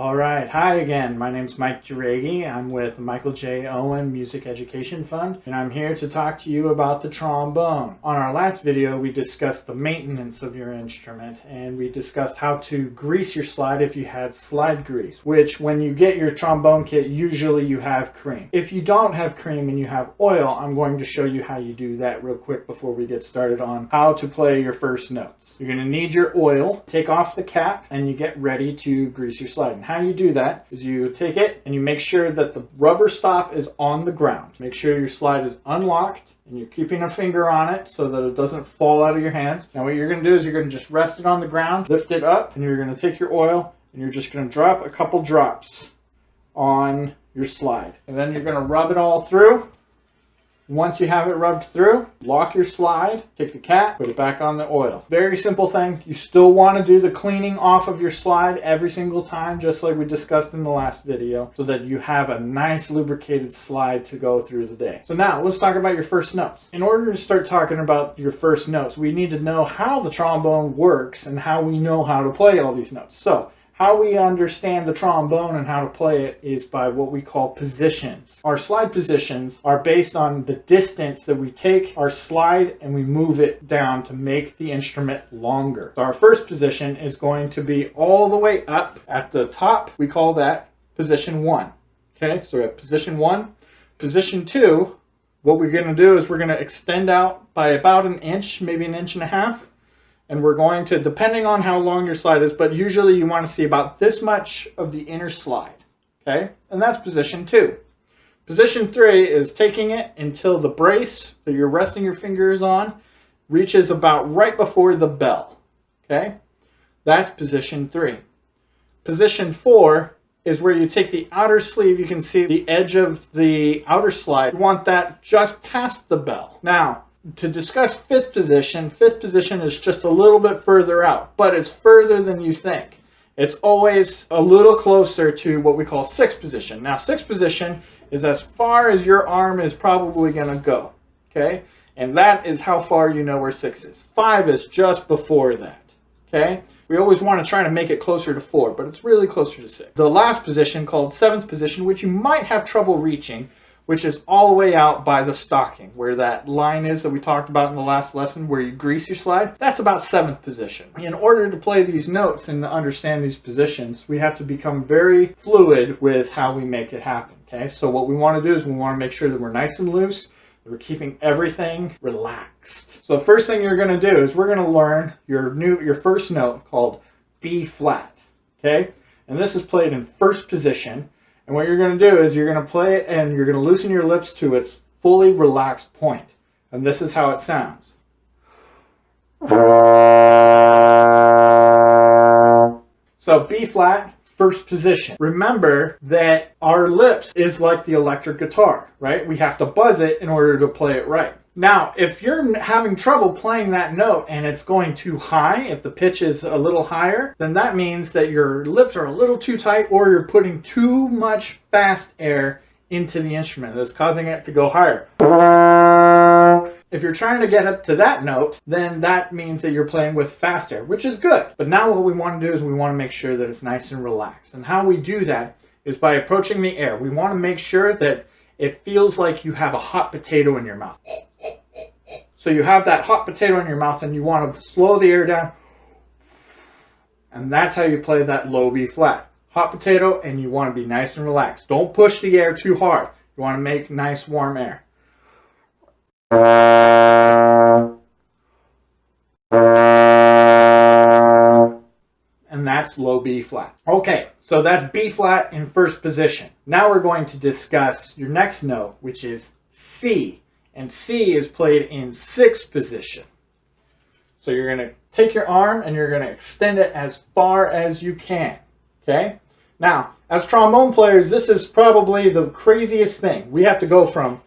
All right, hi again. My name's Mike Jauregui. I'm with Michael J. Owen Music Education Fund, and I'm here to talk to you about the trombone. On our last video, we discussed the maintenance of your instrument, and we discussed how to grease your slide if you had slide grease, which when you get your trombone kit, usually you have cream. If you don't have cream and you have oil, I'm going to show you how you do that real quick before we get started on how to play your first notes. You're going to need your oil, take off the cap, and you get ready to grease your slide. And how you do that is you take it and you make sure that the rubber stop is on the ground. Make sure your slide is unlocked and you're keeping a finger on it so that it doesn't fall out of your hands. Now what you're going to do is you're going to just rest it on the ground, lift it up, and you're going to take your oil and you're just going to drop a couple drops on your slide. And then you're going to rub it all through. Once you have it rubbed through, lock your slide, take the cap, put it back on the oil. Very simple thing. You still want to do the cleaning off of your slide every single time, just like we discussed in the last video, so that you have a nice lubricated slide to go through the day. So now let's talk about your first notes. In order to start talking about your first notes, we need to know how the trombone works and how we know how to play all these notes. So how we understand the trombone and how to play it is by what we call positions. Our slide positions are based on the distance that we take our slide and we move it down to make the instrument longer. So our first position is going to be all the way up at the top. We call that position 1. Okay, so we have position 1. Position 2, what we're going to do is we're going to extend out by about an inch, maybe an inch and a half. And we're going to, depending on how long your slide is, but usually you want to see about this much of the inner slide, okay? And that's position 2. Position 3 is taking it until the brace that you're resting your fingers on reaches about right before the bell, okay? That's position 3. Position 4 is where you take the outer sleeve. You can see the edge of the outer slide. You want that just past the bell. Now, to discuss fifth position is just a little bit further out, but it's further than you think. It's always a little closer to what we call sixth position. Now, sixth position is as far as your arm is probably going to go, okay? And that is how far you know where 6 is. 5 is just before that, okay? We always want to try to make it closer to 4, but it's really closer to 6. The last position, called seventh position, which you might have trouble reaching, which is all the way out by the stocking, where that line is that we talked about in the last lesson, where you grease your slide. That's about 7th position. In order to play these notes and to understand these positions, we have to become very fluid with how we make it happen, okay? So what we want to do is we want to make sure that we're nice and loose, that we're keeping everything relaxed. So the first thing you're going to do is we're going to learn your first note called B flat, okay? And this is played in first position. And what you're going to do is you're going to play it and you're going to loosen your lips to its fully relaxed point. And this is how it sounds. So B flat, first position. Remember that our lips is like the electric guitar, right? We have to buzz it in order to play it right. Now, if you're having trouble playing that note and it's going too high, if the pitch is a little higher, then that means that your lips are a little too tight or you're putting too much fast air into the instrument that's causing it to go higher. If you're trying to get up to that note, then that means that you're playing with fast air, which is good. But now what we want to do is we want to make sure that it's nice and relaxed. And how we do that is by approaching the air. We want to make sure that it feels like you have a hot potato in your mouth. So you have that hot potato in your mouth and you want to slow the air down. And that's how you play that low B flat. Hot potato, and you want to be nice and relaxed. Don't push the air too hard. You want to make nice warm air. And that's low B flat. Okay, so that's B flat in first position. Now we're going to discuss your next note, which is C. And C is played in sixth position. So you're going to take your arm and you're going to extend it as far as you can. Okay? Now, as trombone players, this is probably the craziest thing. We have to go from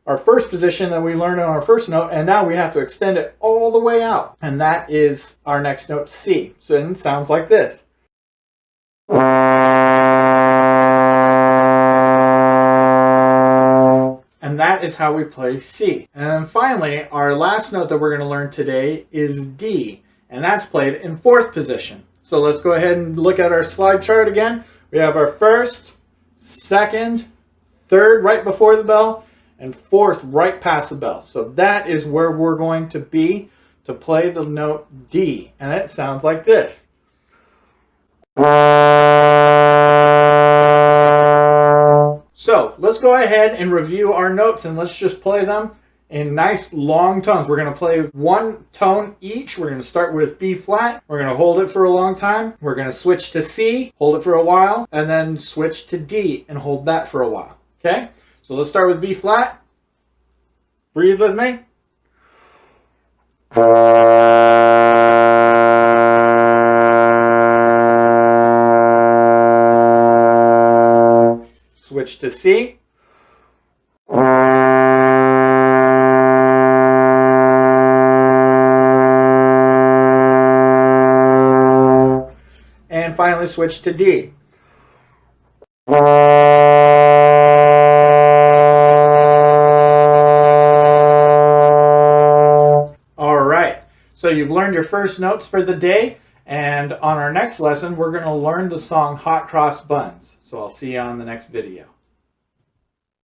our first position that we learned on our first note, and now we have to extend it all the way out. And that is our next note, C. So it sounds like this. And that is how we play C. And then finally, our last note that we're going to learn today is D. And that's played in fourth position. So let's go ahead and look at our slide chart again. We have our first, second, third right before the bell, and fourth right past the bell. So that is where we're going to be to play the note D. And it sounds like this. So let's go ahead and review our notes, and let's just play them in nice long tones. We're going to play one tone each. We're going to start with B flat. We're going to hold it for a long time. We're going to switch to C, hold it for a while, and then switch to D and hold that for a while. Okay? So let's start with B flat. Breathe with me. Switch to C. And finally switch to D. Alright, so you've learned your first notes for the day, and on our next lesson we're going to learn the song Hot Cross Buns. So I'll see you on the next video.